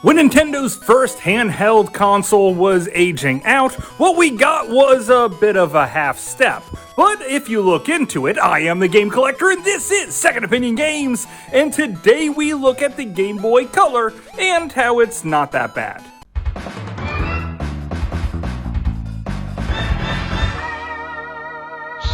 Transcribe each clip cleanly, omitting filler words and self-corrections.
When Nintendo's first handheld console was aging out, what we got was a bit of a half step. But if you look into it, I am the Game Collector and this is Second Opinion Games, and today we look at the Game Boy Color and how it's not that bad.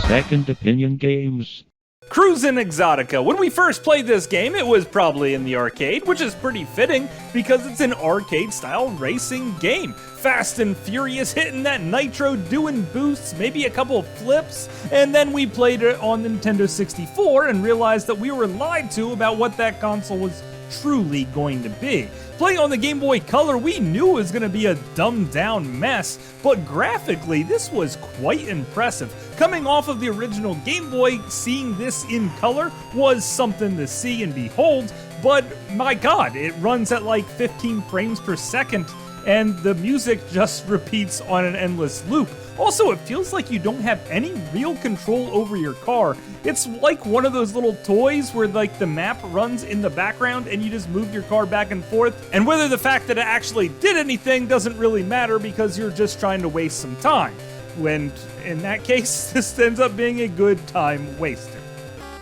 Second Opinion Games. Cruisin Exotica. When we first played this game, it was probably in the arcade, which is pretty fitting because it's an arcade-style racing game. Fast and furious, hitting that nitro, doing boosts, maybe a couple of flips, and then we played it on Nintendo 64 and realized that we were lied to about what that console was truly going to be. Playing on the Game Boy Color, we knew it was going to be a dumbed-down mess, but graphically, this was quite impressive. Coming off of the original Game Boy, seeing this in color was something to see and behold, but my god, it runs at like 15 frames per second, and the music just repeats on an endless loop. Also, it feels like you don't have any real control over your car. It's like one of those little toys where like the map runs in the background and you just move your car back and forth. And whether the fact that it actually did anything doesn't really matter because you're just trying to waste some time. When in that case, this ends up being a good time waster.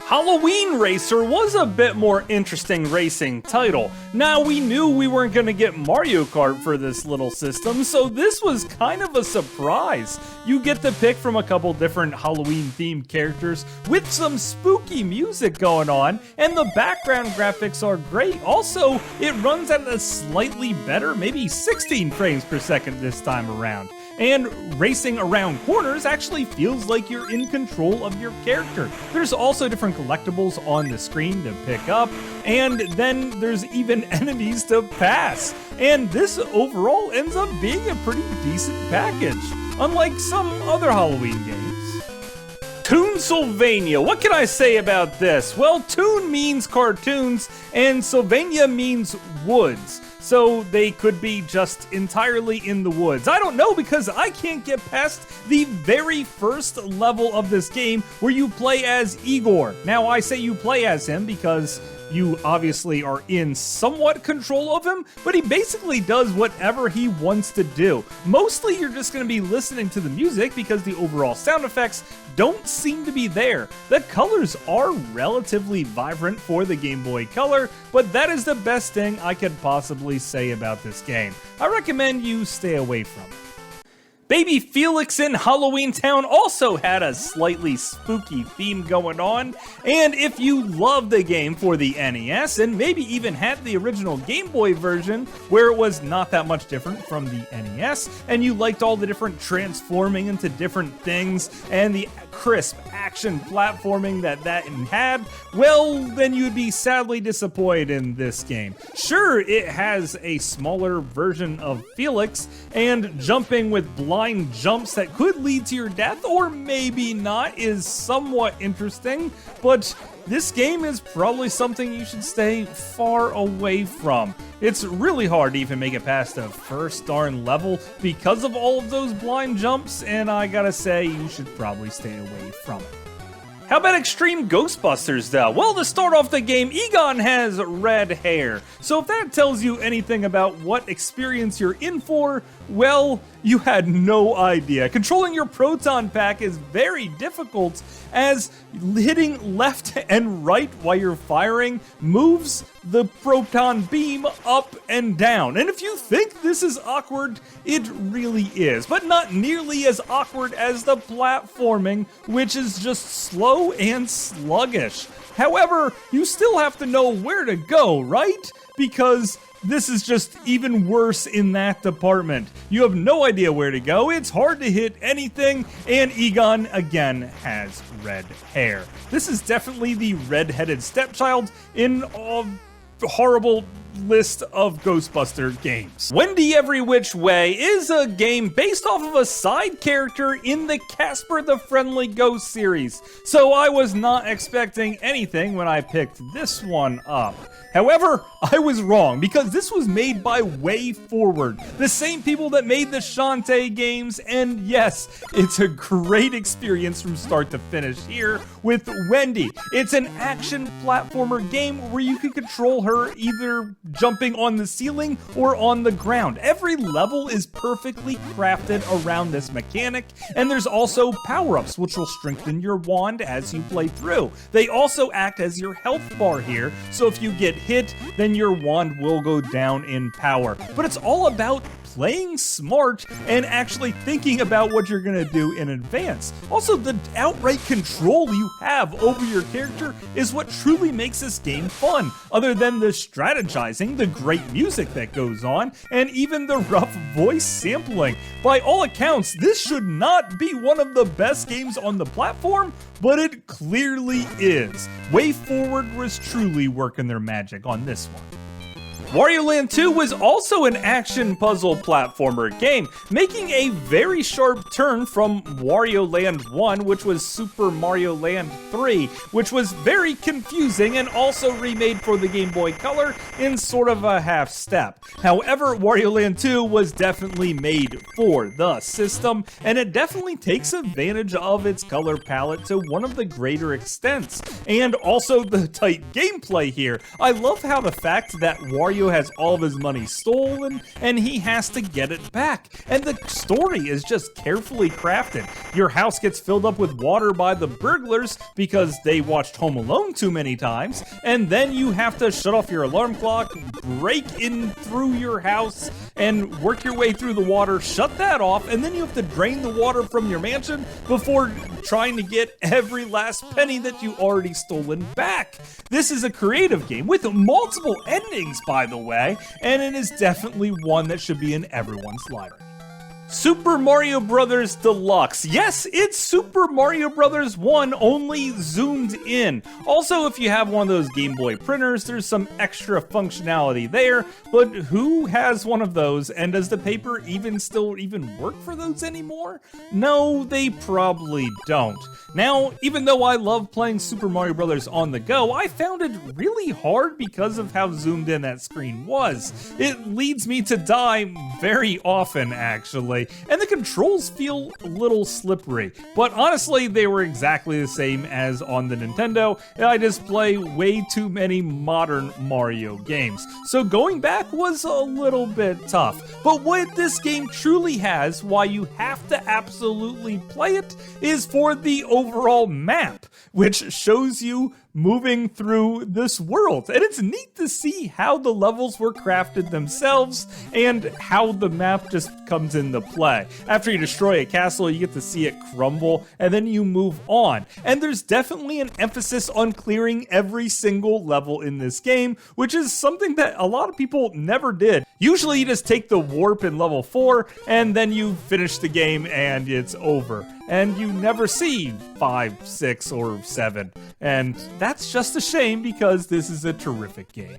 Halloween Racer was a bit more interesting racing title. Now, we knew we weren't going to get Mario Kart for this little system, so this was kind of a surprise. You get to pick from a couple different Halloween-themed characters with some spooky music going on, and the background graphics are great. Also, it runs at a slightly better, maybe 16 frames per second this time around. And racing around corners actually feels like you're in control of your character. There's also different collectibles on the screen to pick up, and then there's even enemies to pass. And this overall ends up being a pretty decent package, unlike some other Halloween games. Toonsylvania. What can I say about this? Well, Toon means cartoons, and Sylvania means woods. So they could be just entirely in the woods. I don't know because I can't get past the very first level of this game where you play as Igor. Now I say you play as him because you obviously are in somewhat control of him, but he basically does whatever he wants to do. Mostly you're just going to be listening to the music because the overall sound effects don't seem to be there. The colors are relatively vibrant for the Game Boy Color, but that is the best thing I could possibly say about this game. I recommend you stay away from it. Baby Felix in Halloween Town also had a slightly spooky theme going on, and if you love the game for the NES and maybe even had the original Game Boy version where it was not that much different from the NES, and you liked all the different transforming into different things and the crisp action platforming that had, well, then you'd be sadly disappointed in this game. Sure, it has a smaller version of Felix and jumping with blind jumps that could lead to your death, or maybe not, is somewhat interesting, but this game is probably something you should stay far away from. It's really hard to even make it past the first darn level because of all of those blind jumps, and I gotta say, you should probably stay away from it. How about Extreme Ghostbusters though? Well, to start off the game, Egon has red hair. So if that tells you anything about what experience you're in for, well, you had no idea. Controlling your proton pack is very difficult as hitting left and right while you're firing moves the proton beam up and down. And if you think this is awkward, it really is, but not nearly as awkward as the platforming, which is just slow and sluggish. However, you still have to know where to go, right? Because this is just even worse in that department. You have no idea where to go, it's hard to hit anything, and Egon, again, has red hair. This is definitely the red-headed stepchild in a horrible list of Ghostbuster games. Wendy Every Which Way is a game based off of a side character in the Casper the Friendly Ghost series, so I was not expecting anything when I picked this one up. However, I was wrong, because this was made by WayForward, the same people that made the Shantae games, and yes, it's a great experience from start to finish here with Wendy. It's an action platformer game where you can control her either jumping on the ceiling or on the ground. Every level is perfectly crafted around this mechanic, and there's also power-ups which will strengthen your wand as you play through. They also act as your health bar here, so if you get hit, then your wand will go down in power. But it's all about playing smart and actually thinking about what you're gonna do in advance. Also, the outright control you have over your character is what truly makes this game fun, other than the strategizing, the great music that goes on, and even the rough voice sampling. By all accounts, this should not be one of the best games on the platform, but it clearly is. WayForward was truly working their magic on this one. Wario Land 2 was also an action puzzle platformer game, making a very sharp turn from Wario Land 1, which was Super Mario Land 3, which was very confusing and also remade for the Game Boy Color in sort of a half step. However, Wario Land 2 was definitely made for the system, and it definitely takes advantage of its color palette to one of the greater extents, and also the tight gameplay here. I love how the fact that Wario has all of his money stolen and he has to get it back, and the story is just carefully crafted. Your house gets filled up with water by the burglars because they watched Home Alone too many times, and then you have to shut off your alarm clock, break in through your house and work your way through the water, shut that off, and then you have to drain the water from your mansion before trying to get every last penny that you already stolen back. This is a creative game with multiple endings, by the way, and it is definitely one that should be in everyone's library. Super Mario Bros. Deluxe. Yes, it's Super Mario Bros. 1, only zoomed in. Also, if you have one of those Game Boy printers, there's some extra functionality there, but who has one of those, and does the paper still work for those anymore? No, they probably don't. Now, even though I love playing Super Mario Bros. On the go, I found it really hard because of how zoomed in that screen was. It leads me to die very often, actually, and the controls feel a little slippery. But honestly, they were exactly the same as on the Nintendo, and I just play way too many modern Mario games. So going back was a little bit tough. But what this game truly has, why you have to absolutely play it, is for the overall map, which shows you moving through this world. And it's neat to see how the levels were crafted themselves and how the map just comes into play. After you destroy a castle, you get to see it crumble, and then you move on. And there's definitely an emphasis on clearing every single level in this game, which is something that a lot of people never did. Usually you just take the warp in level 4, and then you finish the game and it's over. And you never see 5, 6, or 7. And that's just a shame, because this is a terrific game.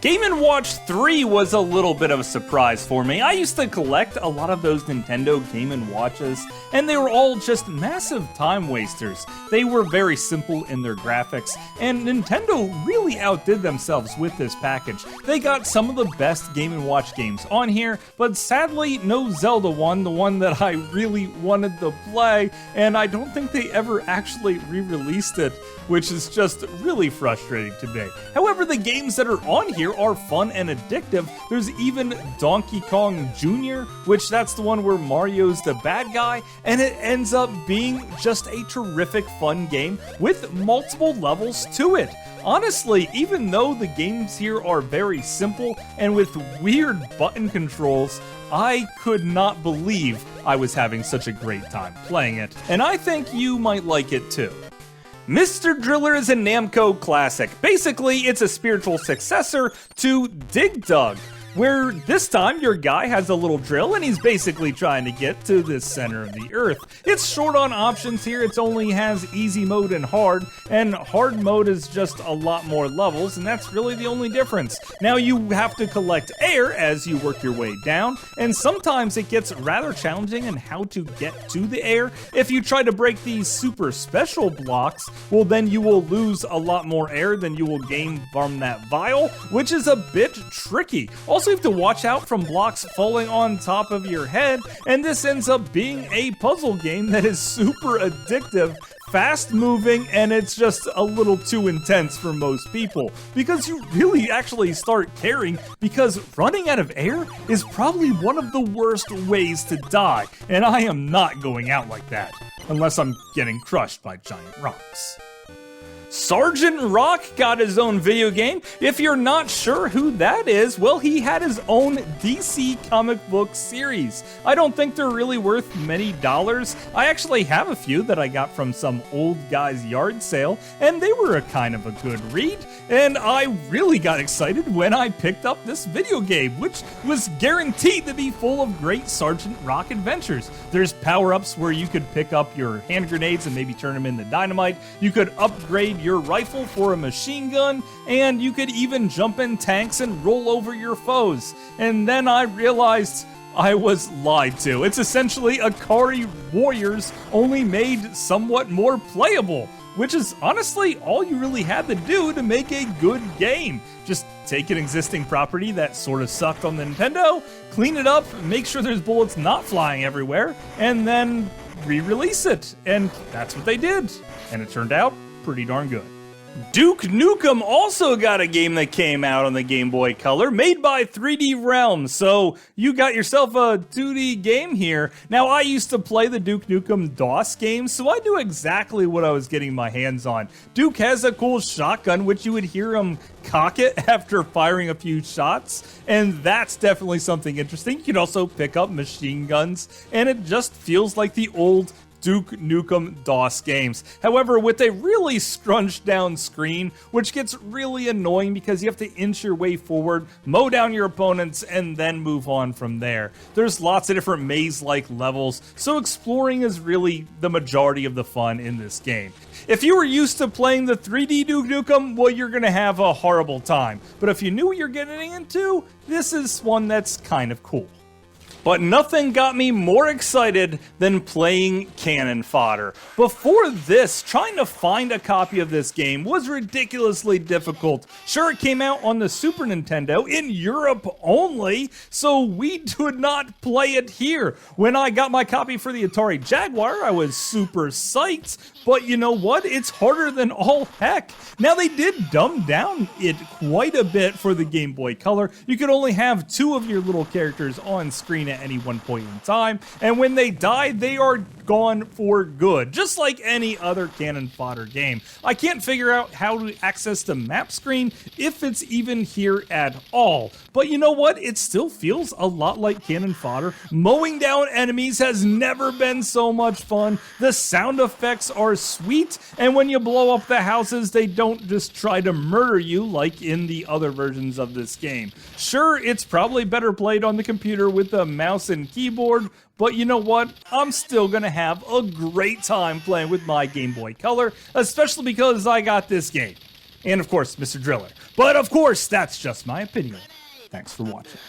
Game & Watch 3 was a little bit of a surprise for me. I used to collect a lot of those Nintendo Game & Watches, and they were all just massive time wasters. They were very simple in their graphics, and Nintendo really outdid themselves with this package. They got some of the best Game & Watch games on here, but sadly no Zelda one, the one that I really wanted to play, and I don't think they ever actually re-released it, which is just really frustrating to me. However, the games that are on here are fun and addictive. There's even Donkey Kong Jr., which that's the one where Mario's the bad guy, and it ends up being just a terrific fun game with multiple levels to it. Honestly, even though the games here are very simple and with weird button controls, I could not believe I was having such a great time playing it, and I think you might like it too. Mr. Driller is a Namco classic. Basically, it's a spiritual successor to Dig Dug. where this time your guy has a little drill and he's basically trying to get to the center of the earth. It's short on options here. It only has easy mode and hard mode is just a lot more levels, and that's really the only difference. Now you have to collect air as you work your way down, and sometimes it gets rather challenging in how to get to the air. If you try to break these super special blocks, well then you will lose a lot more air than you will gain from that vial, which is a bit tricky. Also, you have to watch out from blocks falling on top of your head, and this ends up being a puzzle game that is super addictive, fast moving, and it's just a little too intense for most people because you really actually start caring, because running out of air is probably one of the worst ways to die, and I am not going out like that unless I'm getting crushed by giant rocks. Sgt Rock got his own video game. If you're not sure who that is, well, he had his own DC comic book series. I don't think they're really worth many dollars. I actually have a few that I got from some old guy's yard sale, and they were a kind of a good read. And I really got excited when I picked up this video game, which was guaranteed to be full of great Sgt Rock adventures. There's power-ups where you could pick up your hand grenades and maybe turn them into dynamite. You could upgrade your rifle for a machine gun, and you could even jump in tanks and roll over your foes. And then I realized I was lied to. It's essentially Akari Warriors, only made somewhat more playable, which is honestly all you really had to do to make a good game. Just take an existing property that sort of sucked on the Nintendo, clean it up, make sure there's bullets not flying everywhere, and then re-release it. And that's what they did. And it turned out pretty darn good. Duke Nukem also got a game that came out on the Game Boy Color, made by 3D Realms, so you got yourself a 2D game here. Now, I used to play the Duke Nukem DOS games, so I knew exactly what I was getting my hands on. Duke has a cool shotgun, which you would hear him cock it after firing a few shots, and that's definitely something interesting. You can also pick up machine guns, and it just feels like the old Duke Nukem DOS games. However, with a really scrunched down screen, which gets really annoying because you have to inch your way forward, mow down your opponents, and then move on from there. There's lots of different maze-like levels, so exploring is really the majority of the fun in this game. If you were used to playing the 3D Duke Nukem, well, you're gonna have a horrible time. But if you knew what you're getting into, this is one that's kind of cool. But nothing got me more excited than playing Cannon Fodder. Before this, trying to find a copy of this game was ridiculously difficult. Sure, it came out on the Super Nintendo in Europe only, so we did not play it here. When I got my copy for the Atari Jaguar, I was super psyched, but you know what? It's harder than all heck. Now, they did dumb down it quite a bit for the Game Boy Color. You could only have 2 of your little characters on screen at any one point in time, and when they die, they are gone for good, just like any other Cannon Fodder game. I can't figure out how to access the map screen, if it's even here at all. But you know what? It still feels a lot like Cannon Fodder. Mowing down enemies has never been so much fun. The sound effects are sweet, and when you blow up the houses, they don't just try to murder you like in the other versions of this game. Sure, it's probably better played on the computer with a mouse and keyboard, but you know what? I'm still gonna have a great time playing with my Game Boy Color, especially because I got this game. And of course, Mr. Driller. But of course, that's just my opinion. Thanks for watching.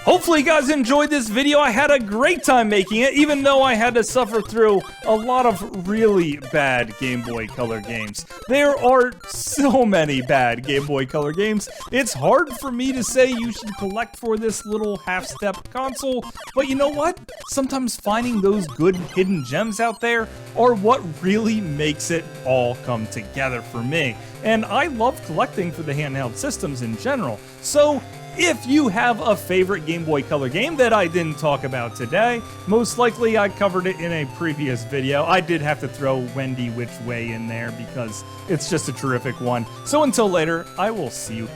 Hopefully you guys enjoyed this video. I had a great time making it, even though I had to suffer through a lot of really bad Game Boy Color games. There are so many bad Game Boy Color games. It's hard for me to say you should collect for this little half-step console, but you know what? Sometimes finding those good hidden gems out there are what really makes it all come together for me. And I love collecting for the handheld systems in general, so if you have a favorite Game Boy Color game that I didn't talk about today, most likely I covered it in a previous video. I did have to throw Wendy Which Way in there because it's just a terrific one. So until later, I will see you